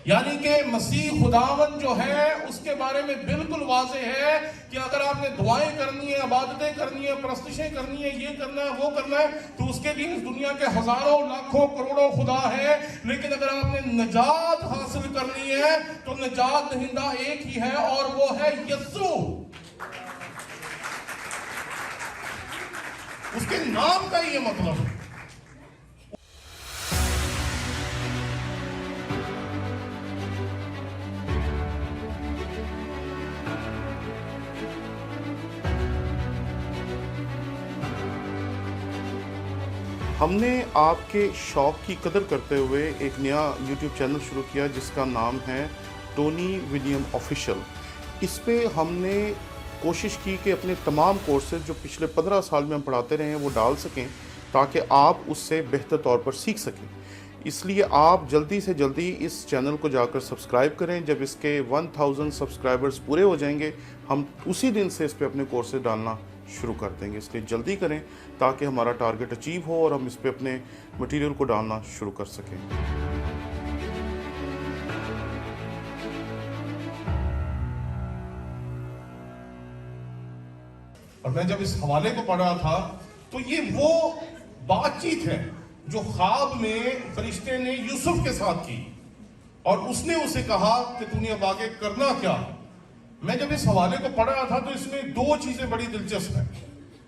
یعنی کہ مسیح خداوند جو ہے اس کے بارے میں بالکل واضح ہے کہ اگر آپ نے دعائیں کرنی ہیں، عبادتیں کرنی ہیں، پرستشیں کرنی ہیں، یہ کرنا ہے، وہ کرنا ہے، تو اس کے لیے اس دنیا کے ہزاروں لاکھوں کروڑوں خدا ہے، لیکن اگر آپ نے نجات حاصل کرنی ہے تو نجات دہندہ ایک ہی ہے، اور وہ ہے یسوع۔ اس کے نام کا ہی یہ مطلب ہے۔ ہم نے آپ کے شوق کی قدر کرتے ہوئے ایک نیا یوٹیوب چینل شروع کیا جس کا نام ہے ٹونی ولیم آفیشل۔ اس پہ ہم نے کوشش کی کہ اپنے تمام کورسز جو پچھلے 15 سال میں ہم پڑھاتے رہے ہیں وہ ڈال سکیں تاکہ آپ اس سے بہتر طور پر سیکھ سکیں۔ اس لیے آپ جلدی سے جلدی اس چینل کو جا کر سبسکرائب کریں۔ جب اس کے 1000 سبسکرائبرز پورے ہو جائیں گے ہم اسی دن سے اس پہ اپنے کورسز ڈالنا شروع کر دیں گے، اس لیے جلدی کریں تاکہ ہمارا ٹارگٹ اچیو ہو اور ہم اس پہ اپنے مٹیریل کو ڈالنا شروع کر سکیں۔ اور میں جب اس حوالے کو پڑھ رہا تھا تو یہ وہ بات چیت ہے جو خواب میں فرشتے نے یوسف کے ساتھ کی، اور اس نے اسے کہا کہ تو نے اب آگے کرنا کیا۔ میں جب اس حوالے کو پڑھ رہا تھا تو اس میں دو چیزیں بڑی دلچسپ ہیں۔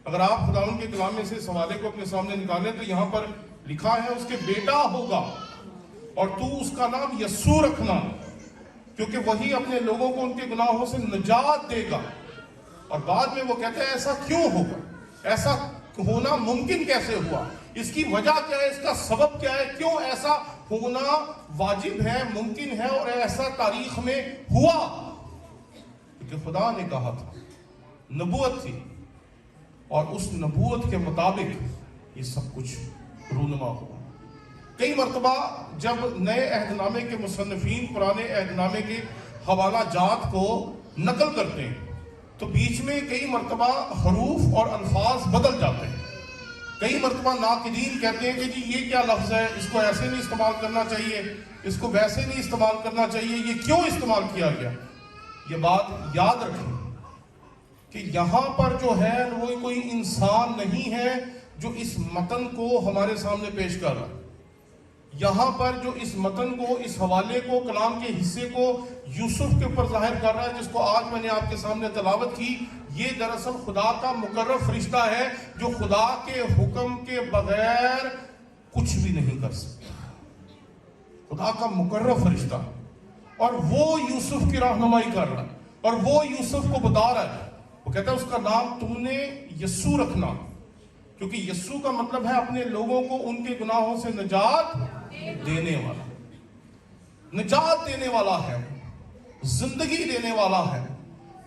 اگر آپ خداوند کے کلام میں سے اس حوالے کو اپنے سامنے نکالیں تو یہاں پر لکھا ہے اس کے بیٹا ہوگا اور تو اس کا نام یسوع رکھنا، کیونکہ وہی اپنے لوگوں کو ان کے گناہوں سے نجات دے گا۔ اور بعد میں وہ کہتے ہیں ایسا کیوں ہوگا، ایسا ہونا ممکن کیسے ہوا، اس کی وجہ کیا ہے، اس کا سبب کیا ہے، کیوں ایسا ہونا واجب ہے، ممکن ہے، اور ایسا تاریخ میں ہوا۔ کیونکہ خدا نے کہا تھا، نبوت تھی، اور اس نبوت کے مطابق یہ سب کچھ رونما ہوا۔ کئی مرتبہ جب نئے عہد نامے کے مصنفین پرانے عہد نامے کے حوالہ جات کو نقل کرتے ہیں تو بیچ میں کئی مرتبہ حروف اور الفاظ بدل جاتے ہیں۔ کئی مرتبہ ناقدین کہتے ہیں کہ جی یہ کیا لفظ ہے، اس کو ایسے نہیں استعمال کرنا چاہیے، اس کو ویسے نہیں استعمال کرنا چاہیے، یہ کیوں استعمال کیا گیا۔ یہ بات یاد رکھیں کہ یہاں پر جو ہے وہ کوئی انسان نہیں ہے جو اس متن کو ہمارے سامنے پیش کر رہا ہے۔ یہاں پر جو اس متن کو، اس حوالے کو، کلام کے حصے کو یوسف کے اوپر ظاہر کر رہا ہے، جس کو آج میں نے آپ کے سامنے تلاوت کی، یہ دراصل خدا کا مقرر فرشتہ ہے جو خدا کے حکم کے بغیر کچھ بھی نہیں کر سکتا۔ خدا کا مقرر فرشتہ، اور وہ یوسف کی رہنمائی کر رہا ہے، اور وہ یوسف کو بتا رہا ہے۔ وہ کہتا ہے اس کا نام تم نے یسوع رکھنا، کیونکہ یسوع کا مطلب ہے اپنے لوگوں کو ان کے گناہوں سے نجات دینے والا۔ نجات دینے والا ہے، زندگی دینے والا ہے،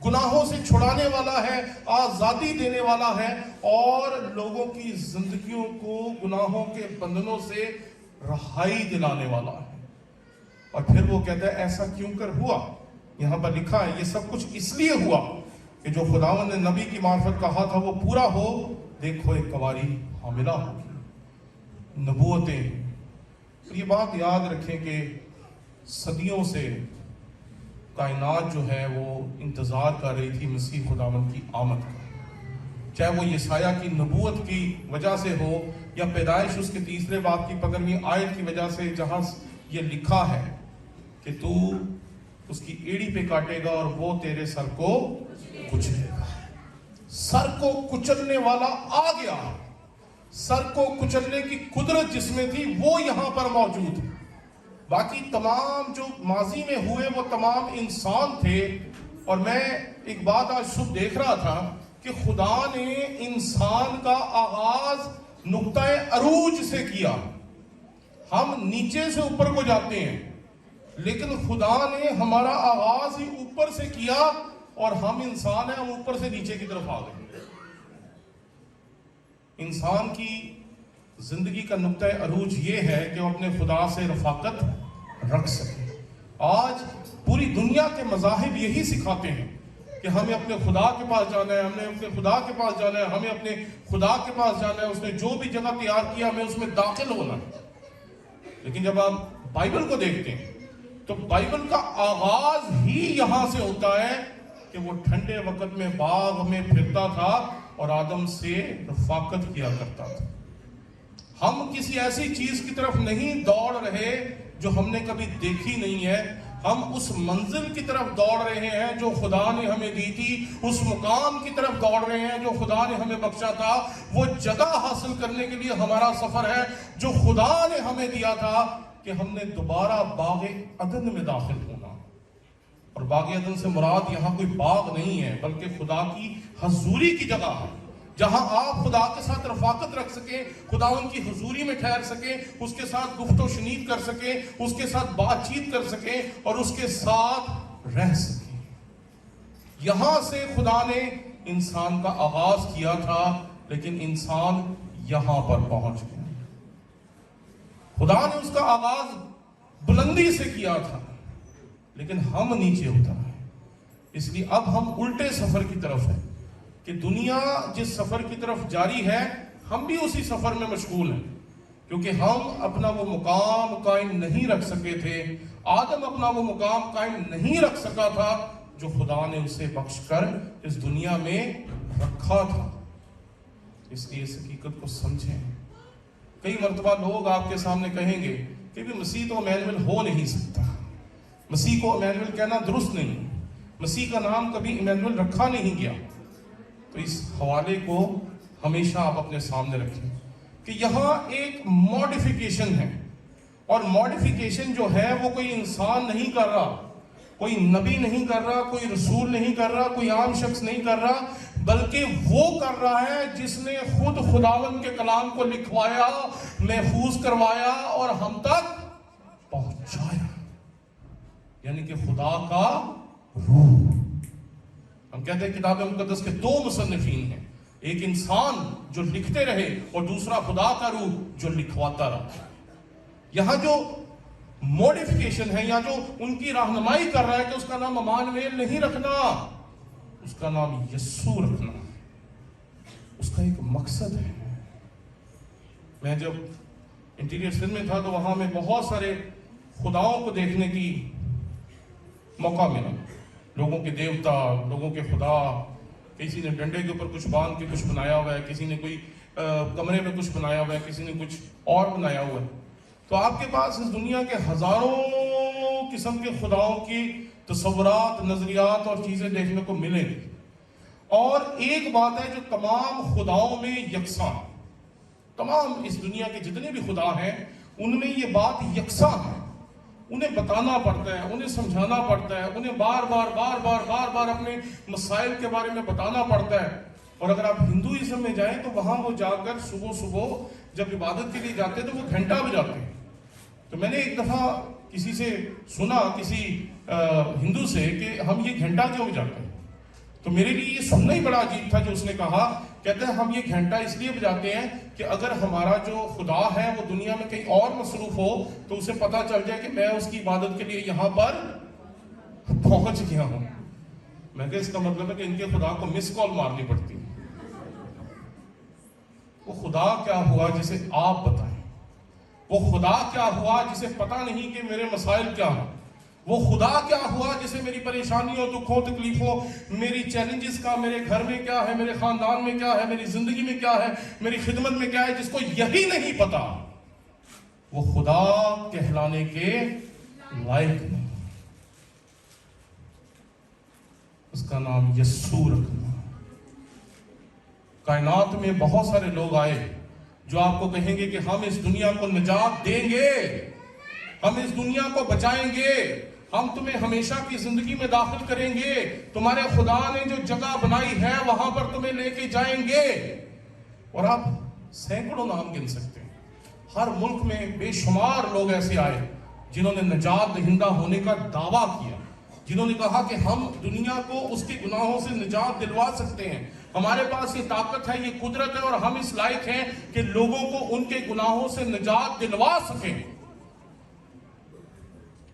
گناہوں سے چھڑانے والا ہے، آزادی دینے والا ہے، اور لوگوں کی زندگیوں کو گناہوں کے بندھنوں سے رہائی دلانے والا ہے۔ اور پھر وہ کہتا ہے ایسا کیوں کر ہوا۔ یہاں پر لکھا ہے یہ سب کچھ اس لیے ہوا کہ جو خداوند نے نبی کی معرفت کہا تھا وہ پورا ہو۔ دیکھو ایک کنواری حاملہ ہوگی، نبوتیں۔ یہ بات یاد رکھیں کہ صدیوں سے کائنات جو ہے وہ انتظار کر رہی تھی مسیح خداوند کی آمد کا، چاہے وہ یسایہ کی نبوت کی وجہ سے ہو یا پیدائش اس کے 3 باب کی 15ویں آیت کی وجہ سے، جہاں یہ لکھا ہے کہ تو اس کی ایڑی پہ کاٹے گا اور وہ تیرے سر کو کچلے گا۔ سر کو کچلنے والا آ گیا، سر کو کچلنے کی قدرت جس میں تھی وہ یہاں پر موجود ہے۔ باقی تمام جو ماضی میں ہوئے وہ تمام انسان تھے، اور میں ایک بات آج صبح دیکھ رہا تھا کہ خدا نے انسان کا آغاز نقطہ عروج سے کیا۔ ہم نیچے سے اوپر کو جاتے ہیں، لیکن خدا نے ہمارا آغاز ہی اوپر سے کیا، اور ہم انسان ہیں، ہم اوپر سے نیچے کی طرف آ گئے۔ انسان کی زندگی کا نقطہ عروج یہ ہے کہ وہ اپنے خدا سے رفاقت رکھ سکے۔ آج پوری دنیا کے مذاہب یہی سکھاتے ہیں کہ ہمیں اپنے خدا کے پاس جانا ہے، ہمیں اپنے خدا کے پاس جانا ہے، ہمیں اپنے خدا کے پاس جانا ہے، اس نے جو بھی جگہ تیار کیا ہمیں اس میں داخل ہونا ہے۔ لیکن جب آپ بائبل کو دیکھتے ہیں تو بائبل کا آغاز ہی یہاں سے ہوتا ہے کہ وہ ٹھنڈے وقت میں باغ میں پھرتا تھا اور آدم سے رفاقت کیا کرتا تھا. ہم کسی ایسی چیز کی طرف نہیں دوڑ رہے جو ہم نے کبھی دیکھی نہیں ہے. ہم اس منزل کی طرف دوڑ رہے ہیں جو خدا نے ہمیں دی تھی, اس مقام کی طرف دوڑ رہے ہیں جو خدا نے ہمیں بخشا تھا. وہ جگہ حاصل کرنے کے لیے ہمارا سفر ہے جو خدا نے ہمیں دیا تھا کہ ہم نے دوبارہ باغ عدن میں داخل ہونا. اور باغ عدن سے مراد یہاں کوئی باغ نہیں ہے بلکہ خدا کی حضوری کی جگہ ہے, جہاں آپ خدا کے ساتھ رفاقت رکھ سکیں, خدا ان کی حضوری میں ٹھہر سکیں, اس کے ساتھ گفت و شنید کر سکیں, اس کے ساتھ بات چیت کر سکیں اور اس کے ساتھ رہ سکیں. یہاں سے خدا نے انسان کا آغاز کیا تھا, لیکن انسان یہاں پر پہنچ گیا. خدا نے اس کا آغاز بلندی سے کیا تھا, لیکن ہم نیچے اتر آئے. اس لیے اب ہم الٹے سفر کی طرف ہیں کہ دنیا جس سفر کی طرف جاری ہے ہم بھی اسی سفر میں مشغول ہیں, کیونکہ ہم اپنا وہ مقام قائم نہیں رکھ سکے تھے. آدم اپنا وہ مقام قائم نہیں رکھ سکا تھا جو خدا نے اسے بخش کر اس دنیا میں رکھا تھا. اس لیے اس حقیقت کو سمجھیں. کئی مرتبہ لوگ آپ کے سامنے کہیں گے کہ بھی مسیح تو ایمینویل ہو نہیں سکتا, مسیح کو ایمینویل کہنا درست نہیں, مسیح کا نام کبھی ایمینویل رکھا نہیں گیا. تو اس حوالے کو ہمیشہ آپ اپنے سامنے رکھیں کہ یہاں ایک موڈیفیکیشن ہے, اور موڈیفیکیشن جو ہے وہ کوئی انسان نہیں کر رہا, کوئی نبی نہیں کر رہا, کوئی رسول نہیں کر رہا, کوئی عام شخص نہیں کر رہا, بلکہ وہ کر رہا ہے جس نے خود خداوند کے کلام کو لکھوایا, محفوظ کروایا اور ہم تک پہنچایا, یعنی کہ خدا کا روح. ہم کہتے ہیں کتاب مقدس کے دو مصنفین ہیں, ایک انسان جو لکھتے رہے اور دوسرا خدا کا روح جو لکھواتا رہا. یہاں جو موڈیفیکیشن ہے یا جو ان کی رہنمائی کر رہا ہے کہ اس کا نام امانویل نہیں رکھنا, اس کا نام یسوع رکھنا, اس کا ایک مقصد ہے. میں جب انٹیریئر سندھ میں تھا تو وہاں میں بہت سارے خداؤں کو دیکھنے کی موقع ملا, لوگوں کے دیوتا, لوگوں کے خدا. کسی نے ڈنڈے کے اوپر کچھ باندھ کے کچھ بنایا ہوا ہے, کسی نے کوئی کمرے میں کچھ بنایا ہوا ہے, کسی نے کچھ اور بنایا ہوا ہے. تو آپ کے پاس اس دنیا کے ہزاروں قسم کے خداؤں کی تصورات, نظریات اور چیزیں دیکھنے کو ملیں گی. اور ایک بات ہے جو تمام خداؤں میں یکساں, تمام اس دنیا کے جتنے بھی خدا ہیں ان میں یہ بات یکساں ہے. انہیں بتانا پڑتا ہے, انہیں سمجھانا پڑتا ہے, انہیں بار بار اپنے مسائل کے بارے میں بتانا پڑتا ہے. اور اگر آپ ہندوازم میں جائیں تو وہاں وہ جا کر صبح جب عبادت کے لیے جاتے ہیں تو وہ گھنٹہ بجاتے ہیں. تو میں نے ایک دفعہ کسی سے سنا, کسی ہندو سے, کہ ہم یہ گھنٹہ کیوں بجاتے ہیں. تو میرے لیے یہ سننا ہی بڑا عجیب تھا. جو اس نے کہا, کہتے ہیں ہم یہ گھنٹہ اس لیے بجاتے ہیں کہ اگر ہمارا جو خدا ہے وہ دنیا میں کہیں اور مصروف ہو تو اسے پتا چل جائے کہ میں اس کی عبادت کے لیے یہاں پر پہنچ گیا ہوں. میں کہ اس کا مطلب ہے کہ ان کے خدا کو مس کال مارنی پڑتی ہے. وہ خدا کیا ہوا جسے آپ بتائیں, وہ خدا کیا ہوا جسے پتا نہیں کہ میرے مسائل کیا ہیں, وہ خدا کیا ہوا جسے میری پریشانیوں, دکھوں, تکلیفوں, میری چیلنجز کا, میرے گھر میں کیا ہے, میرے خاندان میں کیا ہے, میری زندگی میں کیا ہے, میری خدمت میں کیا ہے, جس کو یہی نہیں پتا وہ خدا کہلانے کے لائق نہیں. اس کا نام یسوع رکھنا. کائنات میں بہت سارے لوگ آئے جو آپ کو کہیں گے کہ ہم اس دنیا کو نجات دیں گے, ہم اس دنیا کو بچائیں گے, ہم تمہیں ہمیشہ کی زندگی میں داخل کریں گے, تمہارے خدا نے جو جگہ بنائی ہے وہاں پر تمہیں لے کے جائیں گے. اور آپ سینکڑوں نام گن سکتے ہیں. ہر ملک میں بے شمار لوگ ایسے آئے جنہوں نے نجات دہندہ ہونے کا دعویٰ کیا, جنہوں نے کہا کہ ہم دنیا کو اس کے گناہوں سے نجات دلوا سکتے ہیں, ہمارے پاس یہ طاقت ہے, یہ قدرت ہے, اور ہم اس لائق ہیں کہ لوگوں کو ان کے گناہوں سے نجات دلوا سکیں.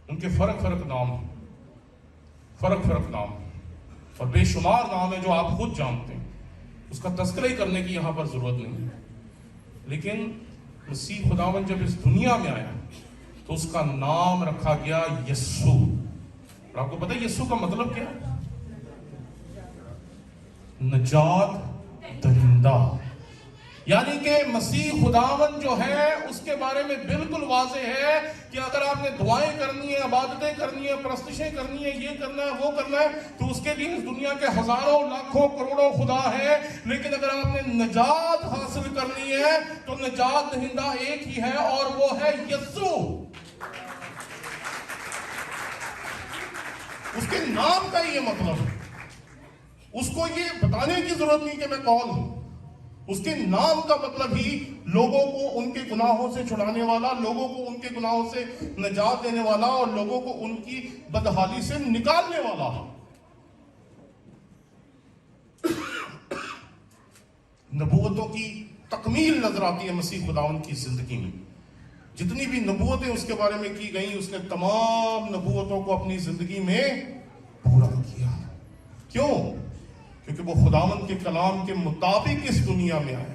ان کے فرق نام ہیں, فرق نام ہیں, اور بے شمار نام ہیں جو آپ خود جانتے ہیں. اس کا تذکرہ ہی کرنے کی یہاں پر ضرورت نہیں ہے. لیکن مسیح خداوند جب اس دنیا میں آیا تو اس کا نام رکھا گیا یسوع. اور آپ کو پتہ ہے یسوع کا مطلب کیا ہے؟ نجات دہندہ. یعنی کہ مسیح خداوند جو ہے اس کے بارے میں بالکل واضح ہے کہ اگر آپ نے دعائیں کرنی ہیں، عبادتیں کرنی ہیں، پرستشیں کرنی ہیں، یہ کرنا ہے، وہ کرنا ہے، تو اس کے لیے اس دنیا کے ہزاروں لاکھوں کروڑوں خدا ہے. لیکن اگر آپ نے نجات حاصل کرنی ہے تو نجات دہندہ ایک ہی ہے، اور وہ ہے یسوع. اس کے نام کا یہ مطلب ہے. اس کو یہ بتانے کی ضرورت نہیں کہ میں کون ہوں. اس کے نام کا مطلب ہی لوگوں کو ان کے گناہوں سے چھڑانے والا، لوگوں کو ان کے گناہوں سے نجات دینے والا، اور لوگوں کو ان کی بدحالی سے نکالنے والا. نبوتوں کی تکمیل نظر آتی ہے مسیح خداوند کی زندگی میں. جتنی بھی نبوتیں اس کے بارے میں کی گئیں، اس نے تمام نبوتوں کو اپنی زندگی میں پورا کیا. کیوں؟ کیونکہ وہ خداوند کے کلام کے مطابق اس دنیا میں آیا.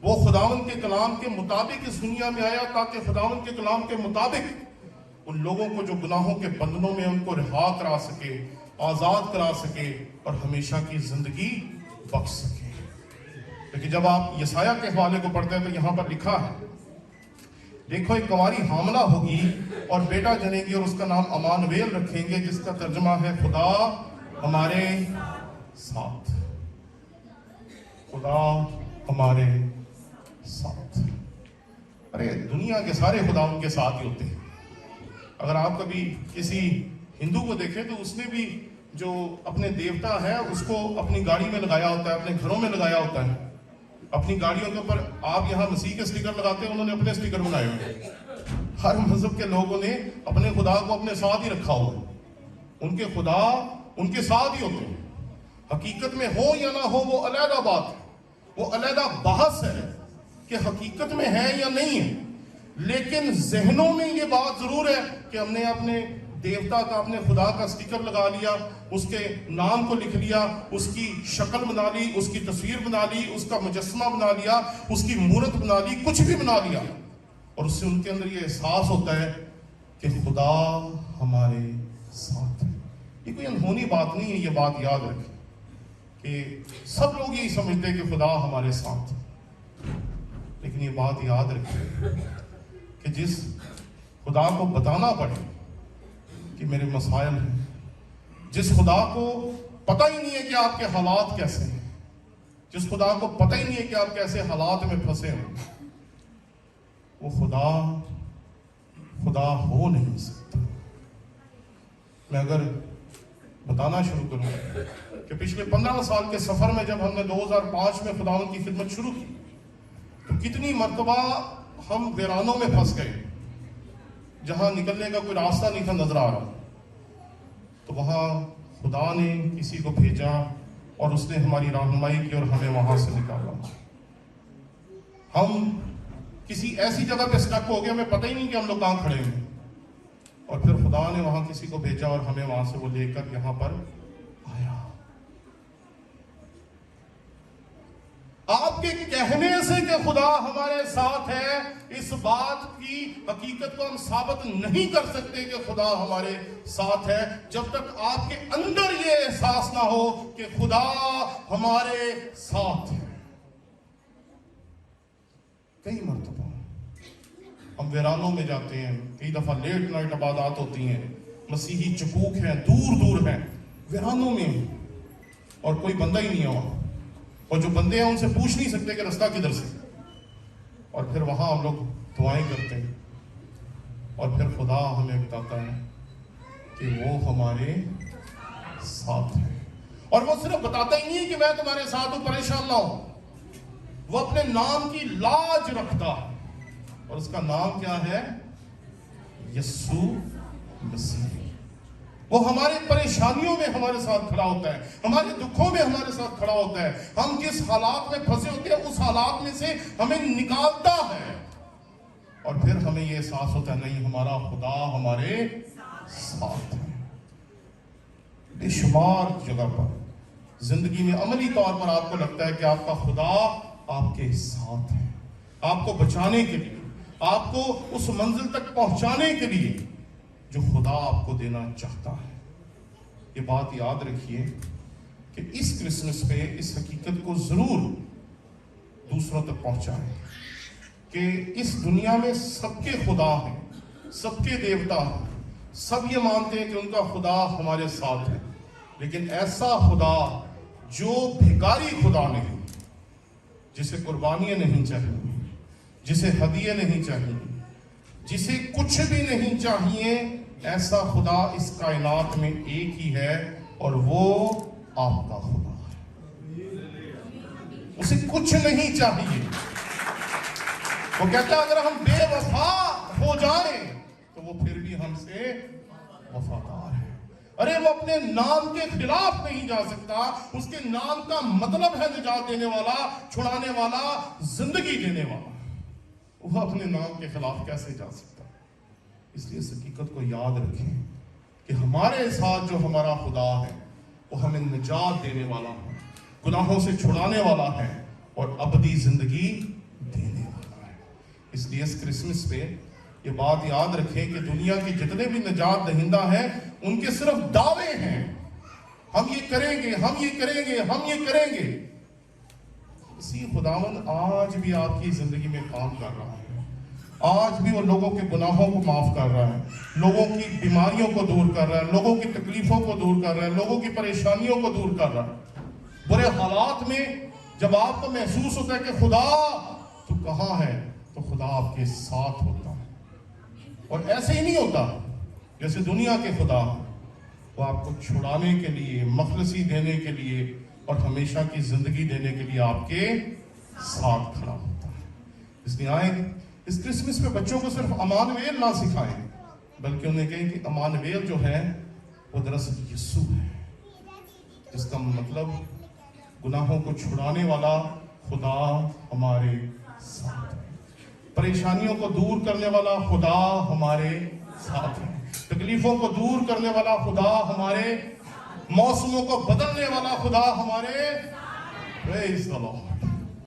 وہ خداوند کے کلام کے مطابق اس دنیا میں آیا تاکہ خداوند کے کلام کے مطابق ان لوگوں کو جو گناہوں کے بندنوں میں ان کو رہا کرا سکے، آزاد کرا سکے، اور ہمیشہ کی زندگی بخش سکے. لیکن جب آپ یسایہ کے حوالے کو پڑھتے ہیں تو یہاں پر لکھا ہے، دیکھو ایک کنواری حاملہ ہوگی اور بیٹا جنے گی، اور اس کا نام امانویل رکھیں گے، جس کا ترجمہ ہے خدا ہمارے ساتھ. خدا ہمارے ساتھ. ارے دنیا کے سارے خدا ان کے ساتھ ہی ہوتے ہیں. اگر آپ کبھی کسی ہندو کو دیکھیں تو اس نے بھی جو اپنے دیوتا ہے اس کو اپنی گاڑی میں لگایا ہوتا ہے، اپنے گھروں میں لگایا ہوتا ہے. اپنی گاڑیوں کے اوپر آپ یہاں مسیح کے سٹیکر لگاتے ہیں، انہوں نے اپنے سٹیکر بنائے ہوئے. ہر مذہب کے لوگوں نے اپنے خدا کو اپنے ساتھ ہی رکھا ہوا ہے. ان کے خدا ان کے ساتھ ہی ہوتے ہیں. حقیقت میں ہو یا نہ ہو وہ علیحدہ بات ہے، وہ علیحدہ بحث ہے کہ حقیقت میں ہے یا نہیں ہے. لیکن ذہنوں میں یہ بات ضرور ہے کہ ہم نے اپنے دیوتا کا، اپنے خدا کا سٹیکر لگا لیا، اس کے نام کو لکھ لیا، اس کی شکل بنا لی، اس کی تصویر بنا لی، اس کا مجسمہ بنا لیا، اس کی مورت بنا لی، کچھ بھی بنا لیا. اور اس سے ان کے اندر یہ احساس ہوتا ہے کہ خدا ہمارے ساتھ ہے. یہ کوئی انہونی بات نہیں ہے. یہ بات یاد رکھیں کہ سب لوگ یہی سمجھتے ہیں کہ خدا ہمارے ساتھ ہے. لیکن یہ بات یاد رکھیں کہ جس خدا کو بتانا پڑے کہ میرے مسائل ہیں، جس خدا کو پتہ ہی نہیں ہے کہ آپ کے حالات کیسے ہیں، جس خدا کو پتہ ہی نہیں ہے کہ آپ کیسے حالات میں پھنسے ہیں، وہ خدا ہو نہیں سکتا. میں اگر بتانا شروع کروں کہ پچھلے 15 سال کے سفر میں جب ہم نے 2005 میں خداوند کی خدمت شروع کی تو کتنی مرتبہ ہم ویرانوں میں پھنس گئے جہاں نکلنے کا کوئی راستہ نہیں تھا نظر آ رہا. تو وہاں خدا نے کسی کو بھیجا اور اس نے ہماری رہنمائی کی اور ہمیں وہاں سے نکالا. ہم کسی ایسی جگہ پہ سٹک ہو گئے، ہمیں پتہ ہی نہیں کہ ہم لوگ کہاں کھڑے ہیں، اور پھر خدا نے وہاں کسی کو بھیجا اور ہمیں وہاں سے وہ لے کر یہاں پر آیا. آپ کے کہنے سے کہ خدا ہمارے ساتھ ہے، اس بات کی حقیقت کو ہم ثابت نہیں کر سکتے کہ خدا ہمارے ساتھ ہے جب تک آپ کے اندر یہ احساس نہ ہو کہ خدا ہمارے ساتھ ہے. کئی مرتبہ ہم ویرانوں میں جاتے ہیں، کئی دفعہ لیٹ نائٹ عبادات ہوتی ہیں، مسیحی چکوک ہیں، دور دور ہیں، ویرانوں میں، اور کوئی بندہ ہی نہیں ہوا، اور جو بندے ہیں ان سے پوچھ نہیں سکتے کہ رستہ کدھر سے. اور پھر وہاں ہم لوگ دعائیں کرتے ہیں اور پھر خدا ہمیں بتاتا ہے کہ وہ ہمارے ساتھ ہے. اور وہ صرف بتاتا ہی نہیں ہے کہ میں تمہارے ساتھ ہوں، پریشان نہ ہو. وہ اپنے نام کی لاج رکھتا ہے، اور اس کا نام کیا ہے؟ یسوع مسیح. وہ ہماری پریشانیوں میں ہمارے ساتھ کھڑا ہوتا ہے، ہمارے دکھوں میں ہمارے ساتھ کھڑا ہوتا ہے. ہم جس حالات میں پھنسے ہوتے ہیں اس حالات میں سے ہمیں نکالتا ہے، اور پھر ہمیں یہ احساس ہوتا ہے نہیں، ہمارا خدا ہمارے ساتھ ہے. بے شمار جگہ پر زندگی میں عملی طور پر آپ کو لگتا ہے کہ آپ کا خدا آپ کے ساتھ ہے، آپ کو بچانے کے لیے، آپ کو اس منزل تک پہنچانے کے لیے جو خدا آپ کو دینا چاہتا ہے۔ یہ بات یاد رکھیے کہ اس کرسمس پہ اس حقیقت کو ضرور دوسروں تک پہنچائیں کہ اس دنیا میں سب کے خدا ہیں، سب کے دیوتا ہیں، سب یہ مانتے ہیں کہ ان کا خدا ہمارے ساتھ ہے، لیکن ایسا خدا جو بھکاری خدا نہیں، جسے قربانیاں نہیں چاہیے، جسے ہدیے نہیں چاہیے، جسے کچھ بھی نہیں چاہیے، ایسا خدا اس کائنات میں ایک ہی ہے اور وہ آپ کا خدا ہے۔ اسے کچھ نہیں چاہیے۔ وہ کہتا ہے اگر ہم بے وفا ہو جائیں تو وہ پھر بھی ہم سے وفادار ہے۔ ارے وہ اپنے نام کے خلاف نہیں جا سکتا، اس کے نام کا مطلب ہے نجات دینے والا، چھڑانے والا، زندگی دینے والا، وہ اپنے نام کے خلاف کیسے جا سکتا؟ اس لیے اس حقیقت کو یاد رکھیں کہ ہمارے ساتھ جو ہمارا خدا ہے وہ ہمیں نجات دینے والا ہے، گناہوں سے چھڑانے والا ہے اور ابدی زندگی دینے والا ہے۔ اس لیے اس کرسمس پہ یہ بات یاد رکھیں کہ دنیا کے جتنے بھی نجات دہندہ ہیں ان کے صرف دعوے ہیں، ہم یہ کریں گے، ہم یہ کریں گے، ہم یہ کریں گے۔ اسی خداوند آج بھی آپ کی زندگی میں کام کر رہا ہے، آج بھی وہ لوگوں کے گناہوں کو معاف کر رہا ہے، لوگوں کی بیماریوں کو دور کر رہا ہے، لوگوں کی تکلیفوں کو دور کر رہا ہے، لوگوں کی پریشانیوں کو دور کر رہا ہے۔ برے حالات میں جب آپ کو محسوس ہوتا ہے کہ خدا تو کہاں ہے، تو خدا آپ کے ساتھ ہوتا ہے، اور ایسے ہی نہیں ہوتا جیسے دنیا کے خدا، وہ آپ کو چھڑانے کے لیے، مخلصی دینے کے لیے اور ہمیشہ کی زندگی دینے کے لیے آپ کے ساتھ کھڑا ہوتا ہے۔ اس لیے آئیں اس کرسمس میں بچوں کو صرف امانویل نہ سکھائیں، بلکہ انہیں کہیں کہ امانویل جو ہے وہ دراصل یسوع ہے، جس کا مطلب گناہوں کو چھڑانے والا خدا ہمارے ساتھ ہے، پریشانیوں کو دور کرنے والا خدا ہمارے ساتھ ہے، تکلیفوں کو دور کرنے والا خدا ہمارے، موسموں کو بدلنے والا خدا ہمارے۔ پریز دی لارڈ۔